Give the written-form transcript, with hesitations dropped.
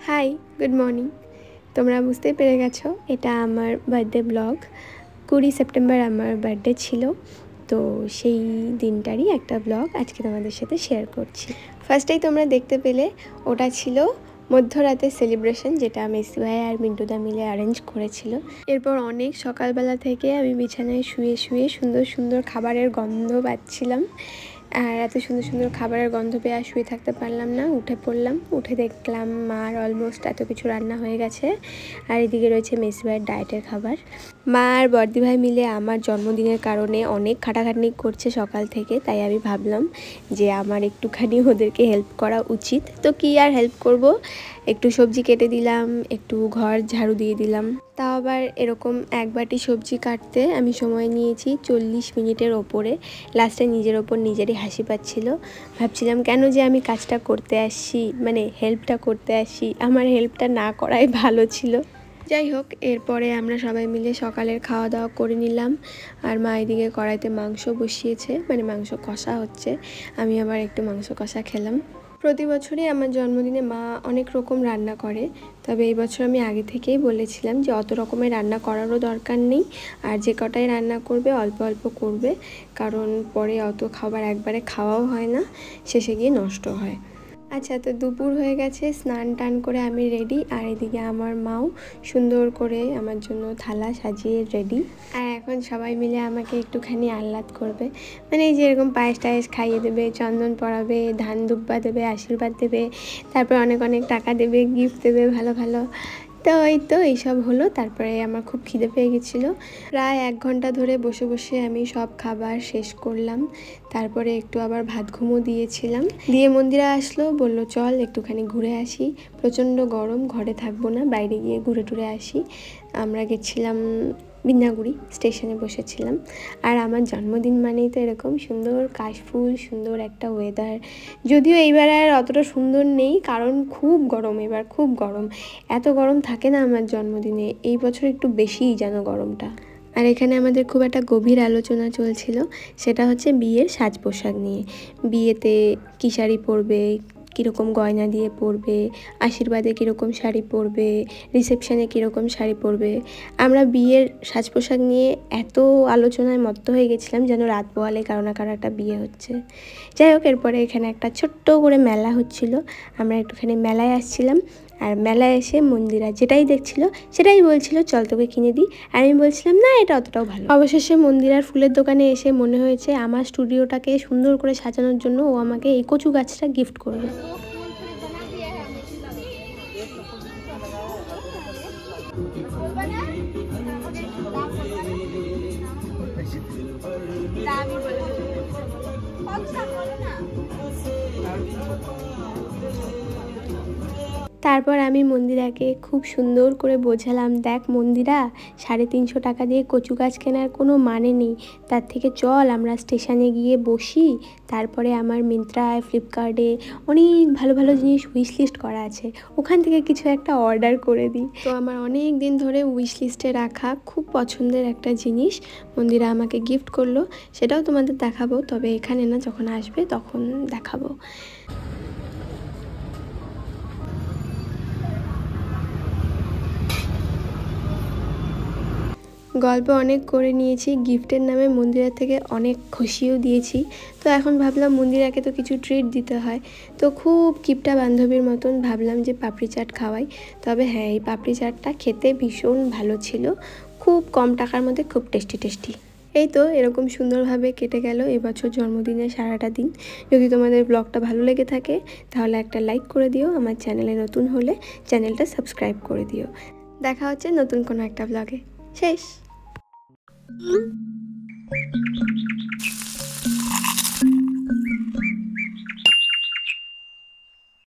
High good morning তোমরা বুঝতে পেরে গেছো এটা আমার বার্থডে ব্লগ 20 সেপ্টেম্বর আমার বার্থডে ছিল তো সেই দিনটারই একটা ব্লগ আজকে তোমাদের সাথে শেয়ার করছি। ফার্স্টেই তোমরা দেখতে পেলে ওটা ছিল মধ্যরাতে সেলিব্রেশন যেটা মেসি ভাই আর মিন্টুদা মিলে অ্যারেঞ্জ করেছিল। এরপর অনেক সকালবেলা থেকে আমি বিছানায় শুয়ে শুয়ে সুন্দর সুন্দর খাবারের গন্ধ পাচ্ছিলাম আর এত সুন্দর সুন্দর খাবারের গন্ধ পেয়ে আর শুয়ে থাকতে পারলাম না, উঠে পড়লাম। উঠে দেখলাম মার অলমোস্ট এত কিছু রান্না হয়ে গেছে আর এদিকে রয়েছে মেসি ভাইয়ের ডায়েটের খাবার। মা আর বর্দি ভাই মিলে আমার জন্মদিনের কারণে অনেক খাটাখাটনি করছে সকাল থেকে, তাই আমি ভাবলাম যে আমার একটুখানি ওদেরকে হেল্প করা উচিত। তো কি আর হেল্প করব, একটু সবজি কেটে দিলাম, একটু ঘর ঝাড়ু দিয়ে দিলাম। তাও আবার এরকম এক বাটি সবজি কাটতে আমি সময় নিয়েছি 40 মিনিটের ওপরে। লাস্টে নিজের ওপর নিজেরই হাসি পাচ্ছিল, ভাবছিলাম কেন যে আমি কাজটা করতে আসছি, মানে হেল্পটা করতে আসি, আমার হেল্পটা না করাই ভালো ছিল। যাই হোক, এরপরে আমরা সবাই মিলে সকালের খাওয়া দাওয়া করে নিলাম আর মা এদিকে কড়াইতে মাংস বসিয়েছে, মানে মাংস কষা হচ্ছে। আমি আবার একটু মাংস কষা খেলাম। প্রতি বছরই আমার জন্মদিনে মা অনেক রকম রান্না করে, তবে এই বছর আমি আগে থেকেই বলেছিলাম যে অত রকমের রান্না করারও দরকার নেই, আর যে কটাই রান্না করবে অল্প অল্প করবে, কারণ পরে অত খাবার একবারে খাওয়াও হয় না, শেষে গিয়ে নষ্ট হয়। আচ্ছা, তো দুপুর হয়ে গেছে, স্নান টান করে আমি রেডি আর এদিকে আমার মাও সুন্দর করে আমার জন্য থালা সাজিয়ে রেডি। আর এখন সবাই মিলে আমাকে একটুখানি আহ্লাদ করবে, মানে এই যে এরকম পায়েস টায়েস খাইয়ে দেবে, চন্দন পরাবে, ধান দুব্বা দেবে, আশীর্বাদ দেবে, তারপর অনেক অনেক টাকা দেবে, গিফট দেবে ভালো ভালো। তো এই তো এইসব হলো। তারপরে আমার খুব খিদে পেয়ে গেছিলো, প্রায় 1 ঘন্টা ধরে বসে বসে আমি সব খাবার শেষ করলাম। তারপরে একটু আবার ভাত ঘুমো দিয়েছিলাম, দিয়ে মন্দিরা আসলো, বলল চল একটুখানি ঘুরে আসি, প্রচণ্ড গরম, ঘরে থাকবো না, বাইরে গিয়ে ঘুরে টুরে আসি। আমরা গেছিলাম বিন্নাগুড়ি, স্টেশনে বসেছিলাম। আর আমার জন্মদিন মানেই তো এরকম সুন্দর কাশফুল, সুন্দর একটা ওয়েদার। যদিও এইবার আর অতটা সুন্দর নেই, কারণ খুব গরম, এবার খুব গরম, এত গরম থাকে না আমার জন্মদিনে, এই বছর একটু বেশিই যেন গরমটা। আর এখানে আমাদের খুব একটা গভীর আলোচনা চলছিল, সেটা হচ্ছে বিয়ের সাজ পোশাক নিয়ে। বিয়েতে কী শাড়ি পরবে, কীরকম গয়না দিয়ে পরবে, আশীর্বাদে কীরকম শাড়ি পরবে, রিসেপশানে কীরকম শাড়ি পরবে। আমরা বিয়ের সাজ পোশাক নিয়ে এত আলোচনায় মত্ত হয়ে গেছিলাম যেন রাত পোহালে কারো না কারো একটা বিয়ে হচ্ছে। যাই হোক, এরপরে এখানে একটা ছোট্ট করে মেলা হচ্ছিল, আমরা একটুখানি মেলায় আসছিলাম। আর মেলায় এসে মন্দিরা যেটাই দেখছিল সেটাই বলছিল চল তোকে কিনে দিই, আর আমি বলছিলাম না এটা অতটাও ভালো। অবশেষে মন্দিরার ফুলের দোকানে এসে মনে হয়েছে আমার স্টুডিওটাকে সুন্দর করে সাজানোর জন্য ও আমাকে এই কচু গাছটা গিফট করবে। তারপর আমি মন্দিরাকে খুব সুন্দর করে বোঝালাম, দেখ মন্দিরা, 350 টাকা দিয়ে কচু গাছ কেনার কোনো মানে নেই, তার থেকে চল আমরা স্টেশনে গিয়ে বসি, তারপরে আমার মিন্ত্রায়, ফ্লিপকার্টে অনেক ভালো ভালো জিনিস উইশ লিস্ট করা আছে, ওখান থেকে কিছু একটা অর্ডার করে দিই। তো আমার অনেক দিন ধরে উইশ লিস্টে রাখা খুব পছন্দের একটা জিনিস মন্দিরা আমাকে গিফট করলো, সেটাও তোমাদের দেখাবো, তবে এখানে না, যখন আসবে তখন দেখাবো। গল্প অনেক করে নিয়েছি, গিফটের নামে মন্দিরা থেকে অনেক খুশিও দিয়েছি। তো এখন ভাবলাম মন্দিরাকে তো কিছু ট্রিট দিতে হয়, তো খুব কিপটা বান্ধবীর মতন ভাবলাম যে পাপড়ি চাট খাওয়াই। তবে হ্যাঁ, এই পাপড়ি চাটটা খেতে ভীষণ ভালো ছিল, খুব কম টাকার মধ্যে খুব টেস্টি টেস্টি। এই তো এরকম সুন্দরভাবে কেটে গেল এবছর জন্মদিনের সারাটা দিন। যদি তোমাদের ব্লগটা ভালো লেগে থাকে তাহলে একটা লাইক করে দিও, আমার চ্যানেলে নতুন হলে চ্যানেলটা সাবস্ক্রাইব করে দিও। দেখা হচ্ছে নতুন কোনো একটা ব্লগে। শেষ।